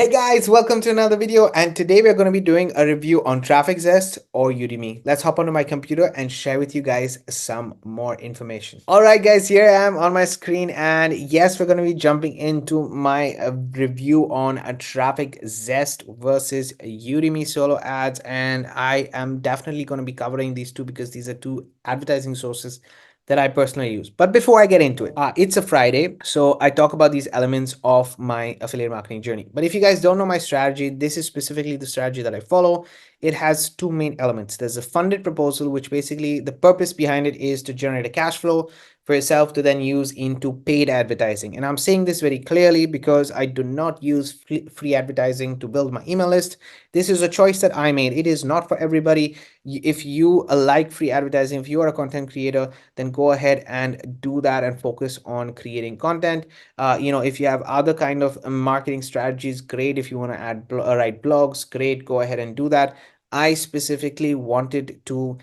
Hey guys, welcome to another video, and today we're going to be doing a review on TrafficZest or Udimi. Let's hop onto my computer and share with you guys some more information. Alright guys, here I am on my screen, and yes, we're going to be jumping into my review on a TrafficZest versus Udimi solo ads, and I am definitely going to be covering these two because these are two advertising sources that I personally use. But before I get into it, it's a Friday, so I talk about these elements of my affiliate marketing journey. But if you guys don't know my strategy, this is specifically the strategy that I follow. It has two main elements. There's a funded proposal, which basically the purpose behind it is to generate a cash flow for yourself to then use into paid advertising. And I'm saying this very clearly because I do not use free advertising to build my email list. This is a choice that I made. It is not for everybody. If you like free advertising, if you are a content creator, then go ahead and do that and focus on creating content. If you have other kind of marketing strategies, great. If you want to write blogs, great, go ahead and do that. I specifically wanted to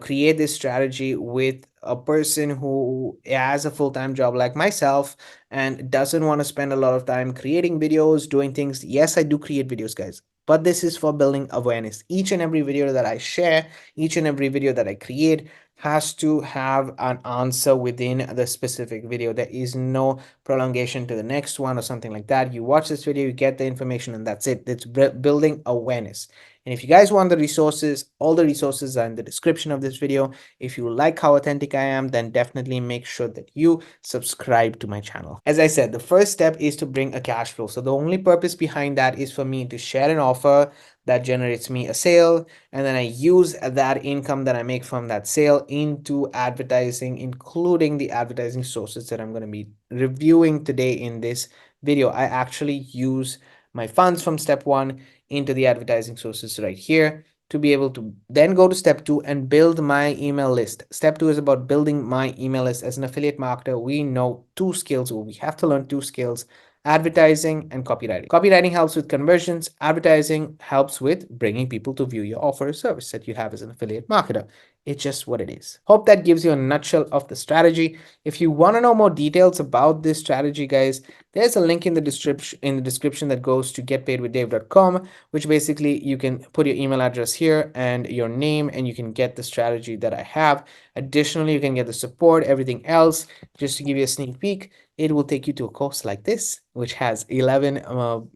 create this strategy with a person who has a full-time job like myself and doesn't want to spend a lot of time creating videos, doing things. Yes, I do create videos, guys, but this is for building awareness. Each and every video that I share, each and every video that I create has to have an answer within the specific video. There is no prolongation to the next one or something like that. You watch this video, you get the information, and that's it. It's building awareness. And if you guys want the resources, all the resources are in the description of this video. If you like how authentic I am, then definitely make sure that you subscribe to my channel. As I said, the first step is to bring a cash flow. So the only purpose behind that is for me to share an offer that generates me a sale, and then I use that income that I make from that sale into advertising, including the advertising sources that I'm going to be reviewing today in this video. I actually use my funds from step one into the advertising sources right here to be able to then go to step two and build my email list. Step two is about building my email list. As an affiliate marketer, we know two skills, or we have to learn two skills: advertising and copywriting. Copywriting helps with conversions. Advertising helps with bringing people to view your offer or service that you have as an affiliate marketer. It's just what it is. Hope that gives you a nutshell of the strategy. If you want to know more details about this strategy, guys, there's a link in the description that goes to getpaidwithdave.com, which basically you can put your email address here and your name, and you can get the strategy that I have. Additionally, you can get the support, everything else. Just to give you a sneak peek, it will take you to a course like this, which has 11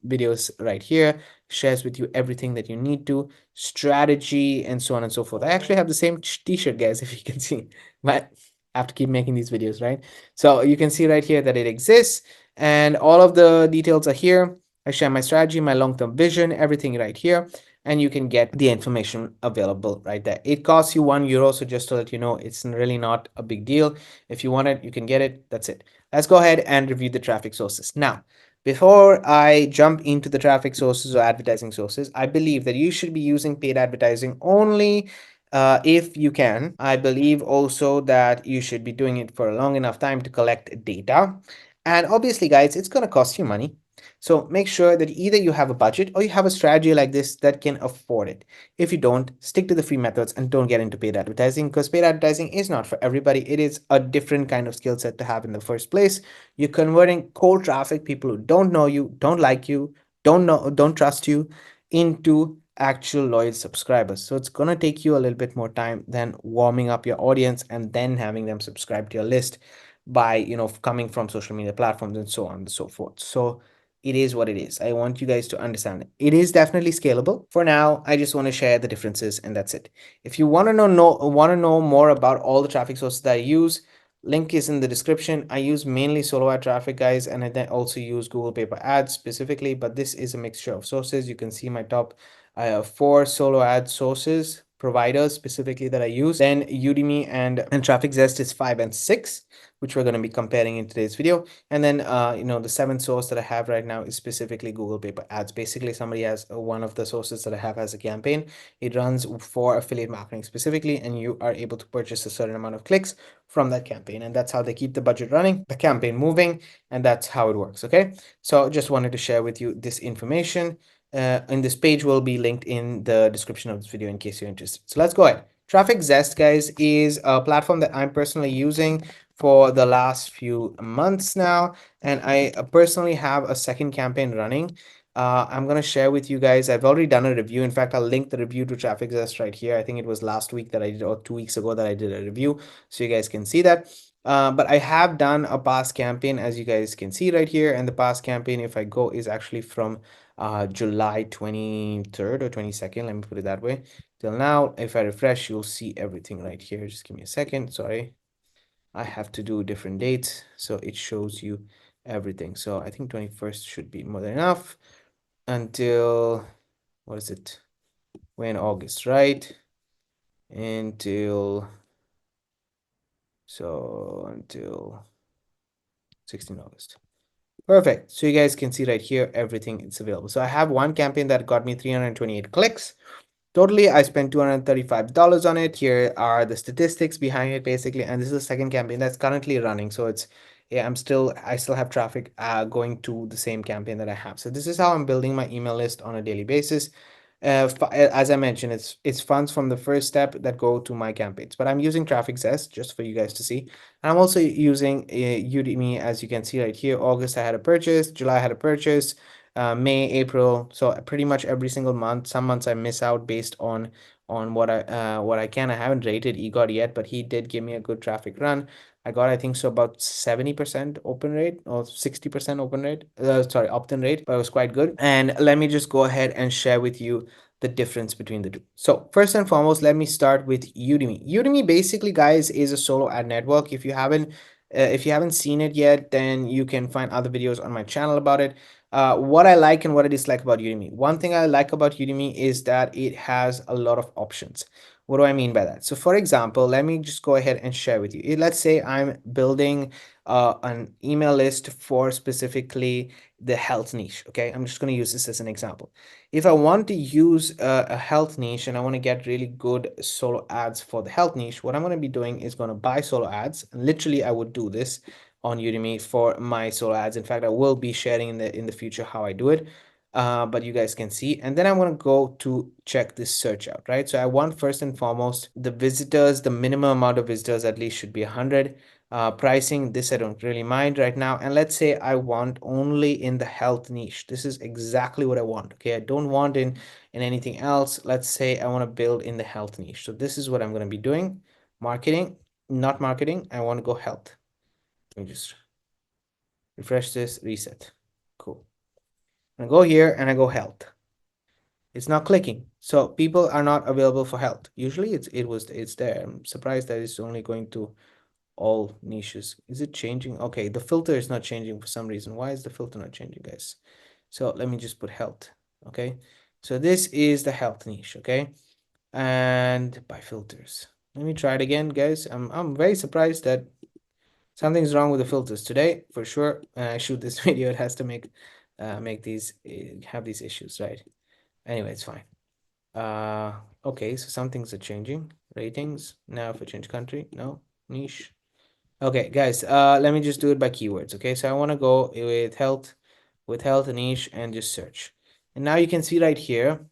videos right here, shares with you everything that you need to, strategy, and so on and so forth. I actually have the same t-shirt, guys, if you can see, but I have to keep making these videos, right? So you can see right here that it exists, and all of the details are here. I share my strategy, my long-term vision, everything right here, and you can get the information available right there. It costs you €1, so just to let you know, it's really not a big deal. If you want it, you can get it. That's it. Let's go ahead and review the traffic sources. Now, before I jump into the traffic sources or advertising sources, I believe that you should be using paid advertising only if you can. I believe also that you should be doing it for a long enough time to collect data. And obviously, guys, it's going to cost you money. So make sure that either you have a budget or you have a strategy like this that can afford it. If you don't, stick to the free methods and don't get into paid advertising, because paid advertising is not for everybody. It is a different kind of skill set to have in the first place. You're converting cold traffic, people who don't know you, don't like you, don't trust you, into actual loyal subscribers. So it's going to take you a little bit more time than warming up your audience and then having them subscribe to your list by coming from social media platforms and so on and so forth. So it is what it is. I want you guys to understand it. It is definitely scalable. For now, I just want to share the differences, and that's it. If you want to know more about all the traffic sources that I use, link is in the description. I use mainly solo ad traffic, guys, and I then also use Google Pay Per Ads specifically, but this is a mixture of sources. You can see my top 4 solo ad sources, providers specifically, that I use. Then Udimi and TrafficZest is 5 and 6, which we're going to be comparing in today's video. And then the 7th source that I have right now is specifically Google Pay Per Ads. Basically, somebody has one of the sources that I have as a campaign. It runs for affiliate marketing specifically, and you are able to purchase a certain amount of clicks from that campaign, and that's how they keep the budget running, the campaign moving, and that's how it works. Okay, so just wanted to share with you this information. And this page will be linked in the description of this video in case you're interested. So let's go ahead. TrafficZest, guys, is a platform that I'm personally using for the last few months now, and I personally have a second campaign running I'm going to share with you guys. I've already done a review. In fact, I'll link the review to TrafficZest right here. I think it was last week that I did, or 2 weeks ago that I did a review. So you guys can see that. But I have done a past campaign, as you guys can see right here. And the past campaign, if I go, is actually from July 23rd or 22nd. Let me put it that way. Till now, if I refresh, you'll see everything right here. Just give me a second. Sorry. I have to do different dates, so it shows you everything. So I think 21st should be more than enough until, what is it? We're in August, right? Until 16 August. Perfect. So you guys can see right here, everything is available. So I have one campaign that got me 328 clicks. Totally, I spent $235 on it. Here are the statistics behind it, basically. And this is the second campaign that's currently running. So it's, yeah, I still have traffic going to the same campaign that I have. So this is how I'm building my email list on a daily basis. As I mentioned, it's funds from the first step that go to my campaigns, but I'm using TrafficZest just for you guys to see. And I'm also using Udimi, as you can see right here. August I had a purchase, July I had a purchase, May, April. So pretty much every single month. Some months I miss out based on what I can. I haven't rated EGOT yet, but he did give me a good traffic run. I got, I think so, about 70% open rate or 60% open rate. Sorry, opt-in rate, but it was quite good. And let me just go ahead and share with you the difference between the two. So first and foremost, let me start with Udimi. Udimi basically, guys, is a solo ad network. If you haven't seen it yet, then you can find other videos on my channel about it. What I like and what I dislike about Udimi. One thing I like about Udimi is that it has a lot of options. What do I mean by that? So for example, let me just go ahead and share with you. Let's say I'm building an email list for specifically the health niche. Okay, I'm just going to use this as an example. If I want to use a health niche and I want to get really good solo ads for the health niche, what I'm going to be doing is going to buy solo ads. And literally, I would do this on Udemy for my solo ads. In fact, I will be sharing in the future how I do it. But you guys can see, and then I'm going to go to check this search out, right? So I want first and foremost the visitors, the minimum amount of visitors at least should be 100. Pricing, this I don't really mind right now. And let's say I want only in the health niche. This is exactly what I want. Okay, I don't want in anything else. Let's say I want to build in the health niche. So this is what I'm going to be doing. Marketing, not marketing. I want to go health. Let me just refresh this, reset. Cool. I go here and I go health. It's not clicking. So people are not available for health. Usually it's there. I'm surprised that it's only going to all niches. Is it changing? Okay, the filter is not changing for some reason. Why is the filter not changing, guys? So let me just put health. Okay, so this is the health niche. Okay, and by filters, let me try it again, guys. I'm very surprised that something's wrong with the filters today for sure. When I shoot this video, it has to make these have these issues, right? Anyway, it's fine. Okay, so some things are changing. Ratings now. If I change country, no. Niche. Okay, guys, let me just do it by keywords. Okay, so I want to go with health niche and just search. And now you can see right here,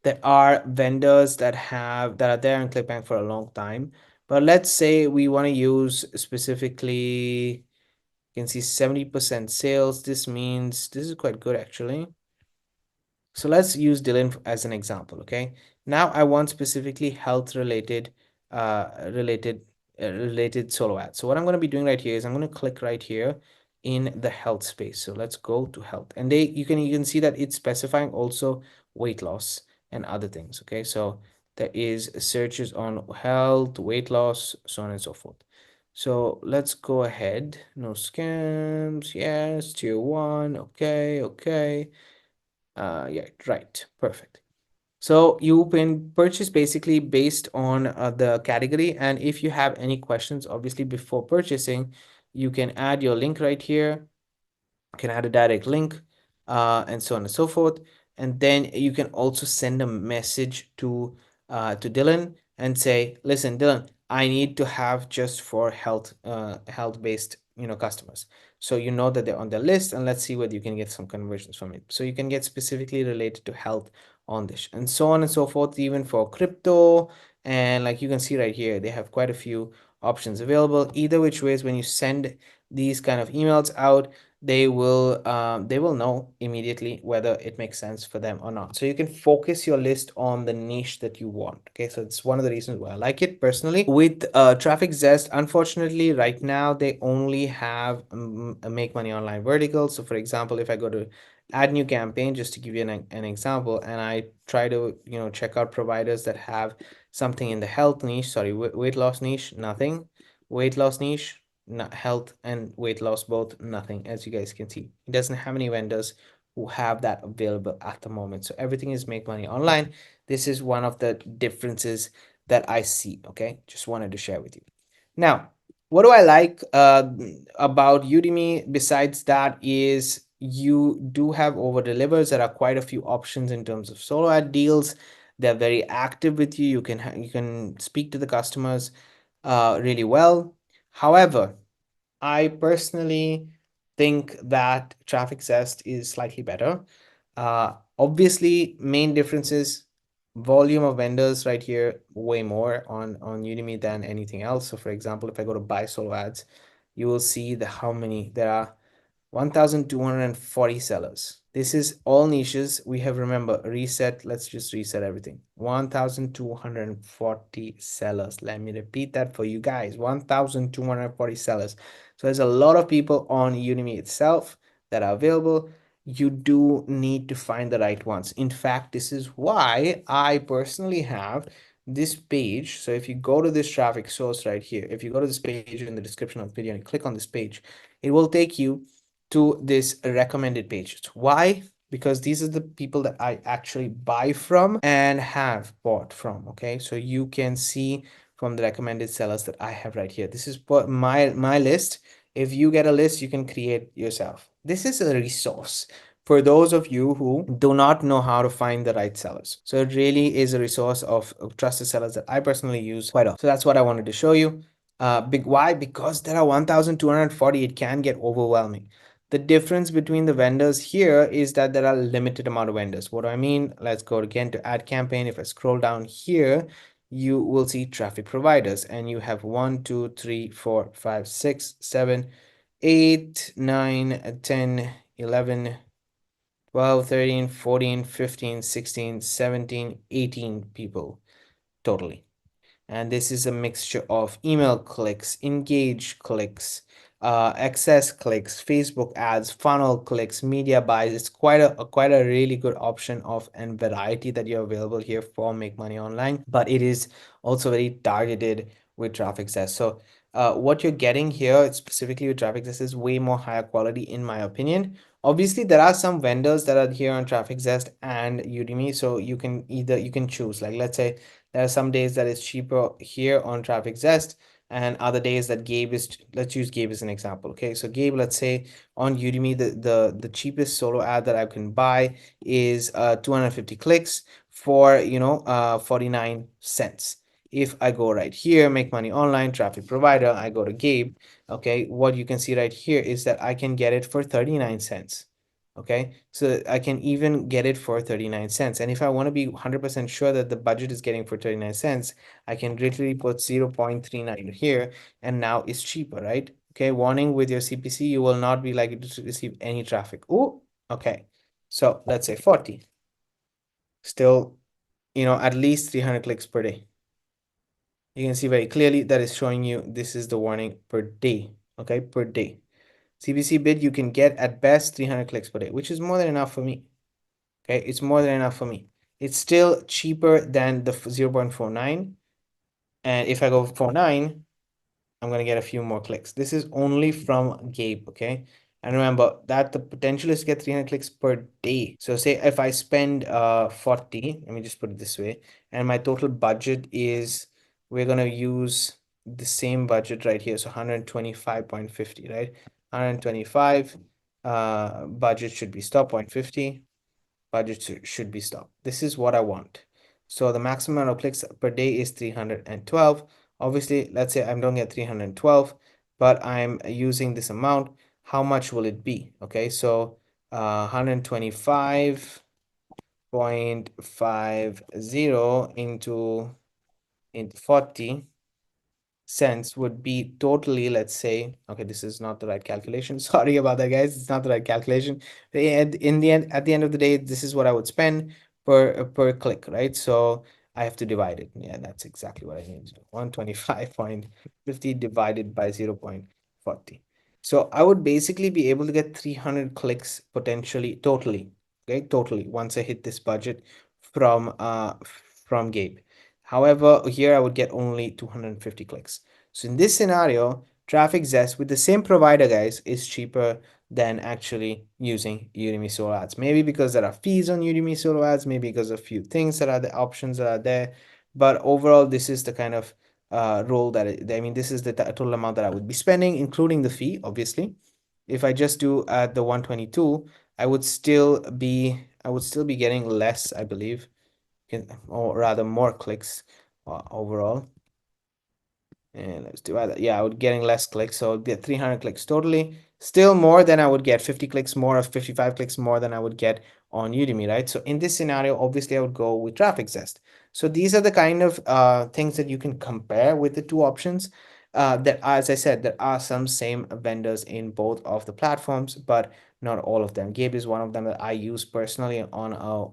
there are vendors that are there in ClickBank for a long time. But let's say we want to use specifically, you can see 70% sales. This means this is quite good actually. So let's use Dylan as an example. Okay, now I want specifically health related related solo ads. So what I'm going to be doing right here is I'm going to click right here in the health space. So let's go to health, and you can see that it's specifying also weight loss and other things. Okay, so there is searches on health, weight loss, so on and so forth. So let's go ahead. No scams. Yes, tier 1. Okay, okay. Yeah, right. Perfect. So you can purchase basically based on the category. And if you have any questions, obviously before purchasing, you can add your link right here. You can add a direct link and so on and so forth. And then you can also send a message to Dylan and say, listen, Dylan, I need to have just for health based customers. So you know that they're on the list, and let's see whether you can get some conversions from it. So you can get specifically related to health on this and so on and so forth, even for crypto. And like you can see right here, they have quite a few options available. Either which ways, when you send these kind of emails out, they will know immediately whether it makes sense for them or not. So you can focus your list on the niche that you want. Okay, so it's one of the reasons why I like it personally. With TrafficZest, unfortunately, right now they only have a make money online vertical. So for example, if I go to add new campaign, just to give you an example, and I try to check out providers that have something in the health niche, sorry, weight loss niche, nothing. Weight loss niche, not health and weight loss both, nothing. As you guys can see, it doesn't have any vendors who have that available at the moment. So everything is make money online. This is one of the differences that I see. Okay, just wanted to share with you. Now, what do I like about Udemy besides that is you do have over delivers. There are quite a few options in terms of solo ad deals. They're very active with you. You can speak to the customers really well. However, I personally think that TrafficZest is slightly better. Obviously, main difference is volume of vendors right here, way more on Udemy than anything else. So for example, if I go to buy solo ads, you will see the how many there are. 1,240 sellers. This is all niches. We have, remember, reset. Let's just reset everything. 1,240 sellers. Let me repeat that for you guys. 1,240 sellers. So there's a lot of people on Udemy itself that are available. You do need to find the right ones. In fact, this is why I personally have this page. So if you go to this traffic source right here, if you go to this page in the description of the video and click on this page, it will take you to this recommended pages. Why? Because these are the people that I actually buy from and have bought from. Okay, so you can see from the recommended sellers that I have right here. This is my list. If you get a list, you can create yourself. This is a resource for those of you who do not know how to find the right sellers. So it really is a resource of trusted sellers that I personally use quite often. So that's what I wanted to show you. Why? Because there are 1,240, it can get overwhelming. The difference between the vendors here is that there are limited amount of vendors. What do I mean? Let's go again to ad campaign. If I scroll down here, you will see traffic providers, and you have 1, 2, 3, 4, 5, 6, 7, 8, 9, 10, 11, 12, 13, 14, 15, 16, 17, 18 people totally. And this is a mixture of email clicks, engage clicks, access clicks, Facebook ads, funnel clicks, media buys. It's quite a really good option of and variety that you're available here for make money online, but it is also very targeted with TrafficZest. So what you're getting here specifically with TrafficZest is way more higher quality in my opinion. Obviously, there are some vendors that are here on TrafficZest and Udemy, so you can choose. Like, let's say there are some days that it's cheaper here on TrafficZest, and other days that Gabe is, let's use Gabe as an example. Okay, so Gabe, let's say on Udemy, the cheapest solo ad that I can buy is 250 clicks for 49 cents. If I go right here, make money online, traffic provider, I go to Gabe. Okay, what you can see right here is that I can get it for 39 cents. Okay, so I can even get it for 39 cents. And if I want to be 100% sure that the budget is getting for 39 cents, I can literally put 0.39 here, and now it's cheaper, right? Okay, warning, with your CPC, you will not be likely to receive any traffic. Oh, okay. So let's say 40. Still, at least 300 clicks per day. You can see very clearly that is showing you this is the warning per day. Okay, per day. CPC bid, you can get at best 300 clicks per day, which is more than enough for me. Okay, it's more than enough for me. It's still cheaper than the 0.49. And if I go 49, I'm going to get a few more clicks. This is only from Gabe, okay? And remember that the potential is to get 300 clicks per day. So say if I spend 40, let me just put it this way, and my total budget is, we're going to use the same budget right here. So 125.50, right? 125, budget should be stop 0.50. Budget should be stopped. This is what I want. So the maximum amount of clicks per day is 312. Obviously, let's say I don't get 312, but I'm using this amount. How much will it be? Okay, so 125.50 into 40. cents would be totally, let's say, okay, this is not the right calculation. Sorry about that, guys. It's not the right calculation. In the end, at the end of the day, this is what I would spend per click, right? So I have to divide it. Yeah, that's exactly what I need. 125.50 divided by 0.40. So I would basically be able to get 300 clicks potentially, totally, okay, totally, once I hit this budget from Gabe. However, here I would get only 250 clicks. So in this scenario, TrafficZest with the same provider, guys, is cheaper than actually using Udemy solo ads. Maybe because there are fees on Udemy solo ads, maybe because of a few things that are the options that are there. But overall, this is the kind of role that I mean, this is the total amount that I would be spending, including the fee, obviously. If I just do at the 122, I would still be getting less, I believe, or rather more clicks overall. And let's divide that. Yeah, I would getting less clicks, so I'd get 300 clicks totally. Still more than I would get 50 clicks more, or 55 clicks more than I would get on Udemy, right? So in this scenario, obviously I would go with TrafficZest. So these are the kind of things that you can compare with the two options. That, as I said, there are some same vendors in both of the platforms, but not all of them. Gabe is one of them that I use personally on a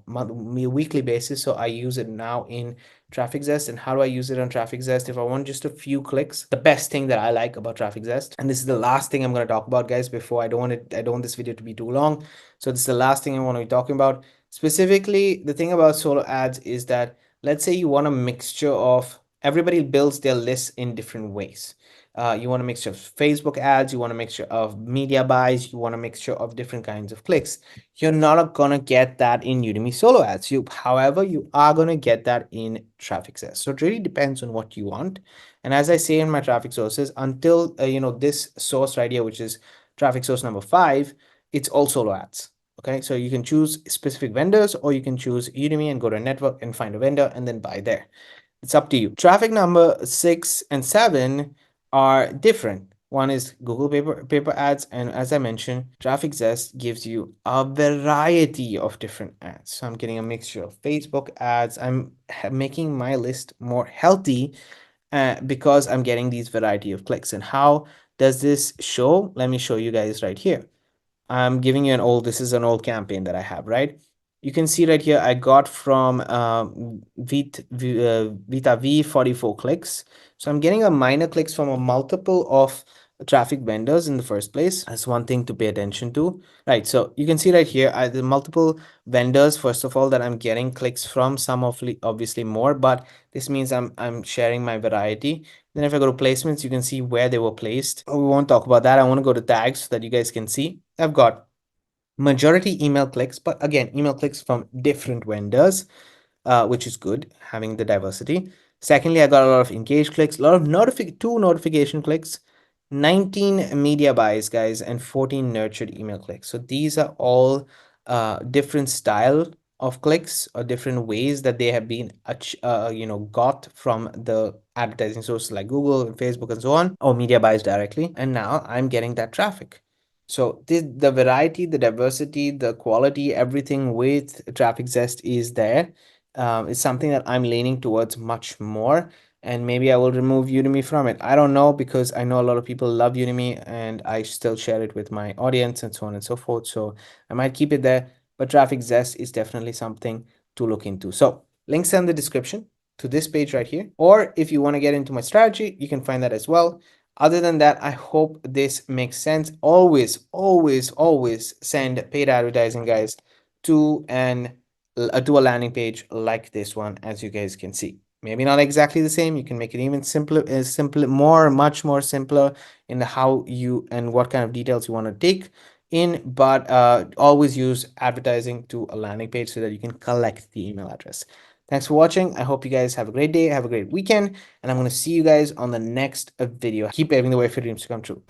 weekly basis. So I use it now in TrafficZest. And how do I use it on TrafficZest? If I want just a few clicks, the best thing that I like about TrafficZest, and this is the last thing I'm going to talk about, guys, before I don't want this video to be too long. So this is the last thing I want to be talking about. Specifically, the thing about solo ads is that, let's say you want a mixture of, everybody builds their lists in different ways. You want a mixture of Facebook ads, you want a mixture of media buys, you want a mixture of different kinds of clicks. You're not gonna get that in Udemy solo ads. However, you are gonna get that in TrafficZest. So it really depends on what you want. And as I say in my traffic sources, until this source right here, which is traffic source number 5, it's all solo ads. Okay, so you can choose specific vendors, or you can choose Udemy and go to a network and find a vendor and then buy there. It's up to you. Traffic number 6 and 7 are different. One is Google paper ads, and as I mentioned, TrafficZest gives you a variety of different ads. So I'm getting a mixture of Facebook ads. I'm making my list more healthy because I'm getting these variety of clicks. And how does this show? Let me show you guys right here. I'm giving you this is an old campaign that I have, right? You can see right here, I got from Vita V 44 clicks. So I'm getting a minor clicks from a multiple of traffic vendors in the first place. That's one thing to pay attention to, right? So you can see right here, the multiple vendors, first of all, that I'm getting clicks from, some of obviously more, but this means I'm sharing my variety. Then if I go to placements, you can see where they were placed. We won't talk about that. I want to go to tags so that you guys can see. I've got majority email clicks, but again, email clicks from different vendors, which is good, having the diversity. Secondly, I got a lot of engaged clicks, a lot of two notification clicks, 19 media buys, guys, and 14 nurtured email clicks. So these are all different style of clicks, or different ways that they have been got from the advertising sources like Google and Facebook and so on, or media buys directly. And now I'm getting that traffic. So the variety, the diversity, the quality, everything with TrafficZest is there. It's something that I'm leaning towards much more, and maybe I will remove Udemy from it. I don't know, because I know a lot of people love Udemy and I still share it with my audience and so on and so forth. So I might keep it there, but TrafficZest is definitely something to look into. So links in the description to this page right here. Or if you want to get into my strategy, you can find that as well. Other than that, I hope this makes sense. Always, always, always send paid advertising, guys, to a landing page like this one, as you guys can see. Maybe not exactly the same. You can make it even simpler, much more simpler in how you and what kind of details you want to take in, but always use advertising to a landing page so that you can collect the email address. Thanks for watching. I hope you guys have a great day, have a great weekend, and I'm going to see you guys on the next video. Keep paving the way for dreams to come true.